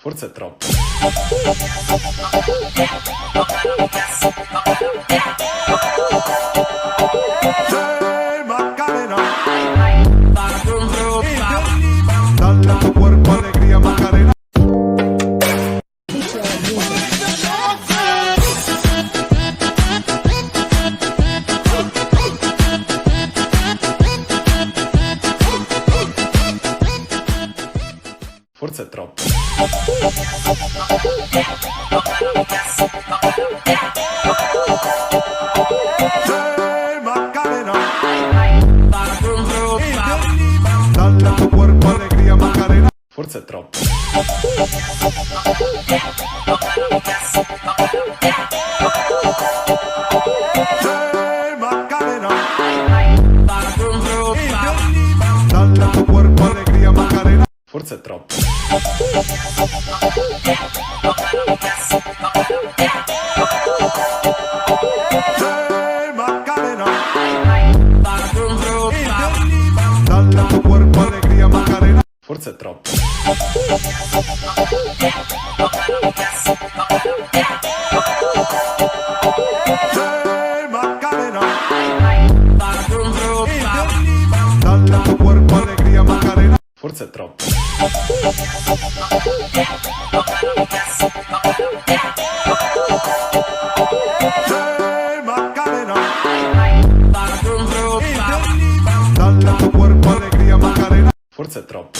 Forse è troppo. Macarena, dale a tu cuerpo alegría, Macarena. Forse è troppo. Macarena, dale a tu cuerpo alegría, Macarena. Forse è troppo. Macarena, dale a tu cuerpo alegría, Macarena. Forse è troppo. Macarena, dale a tu cuerpo alegría, Macarena. Forse è troppo. Macarena, dale a tu cuerpo alegría, Macarena. Forse è troppo. Macarena, dale a tu cuerpo alegría, Macarena. Forse è troppo.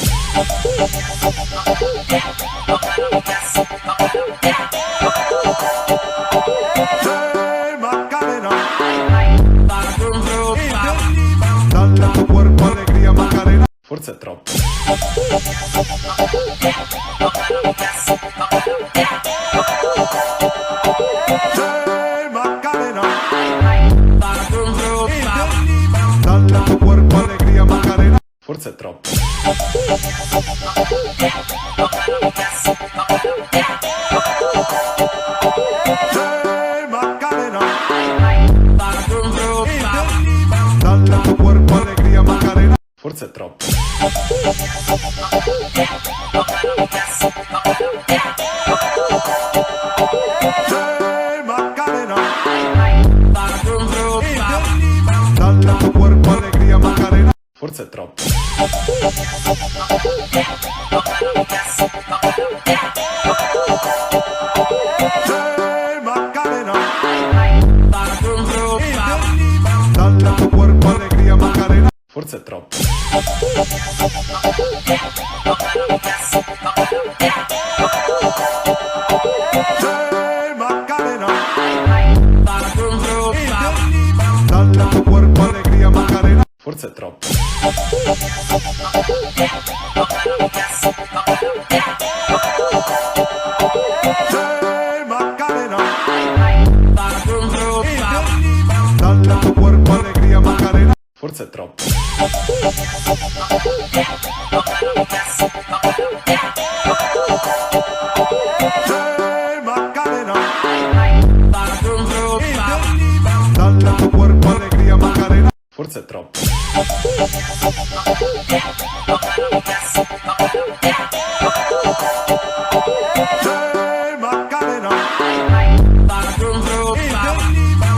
Macarena, dale a tu cuerpo alegría, Macarena. Forse è troppo. Macarena, dale a tu cuerpo alegría, Macarena. Forse è troppo. Macarena, dale a tu cuerpo alegría, Macarena. Forse è troppo. Macarena, dale a tu cuerpo alegría, Macarena. Forse è troppo. Macarena, dale a tu cuerpo alegría, Macarena. Forse è troppo. Macarena, dale a tu cuerpo alegría, Macarena. Forse è troppo. Macarena, dale a tu cuerpo alegría, Macarena. Forse è troppo. Macarena, dale a tu cuerpo alegría, Macarena. Forse è troppo. Macarena,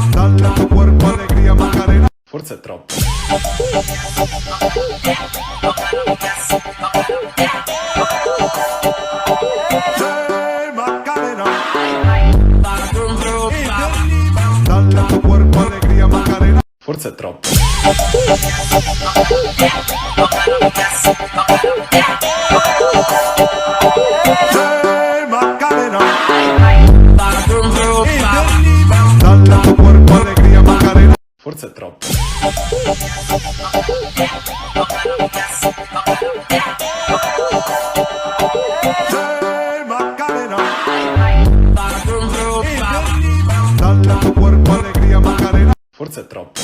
dale a tu cuerpo alegría, Macarena. Forse è troppo. Macarena, dale a tu cuerpo alegría, Macarena. Forse è troppo. Macarena, dale a tu cuerpo alegría, Macarena. Forse è troppo. Macarena, dale a tu cuerpo alegría, Macarena. Forse è troppo.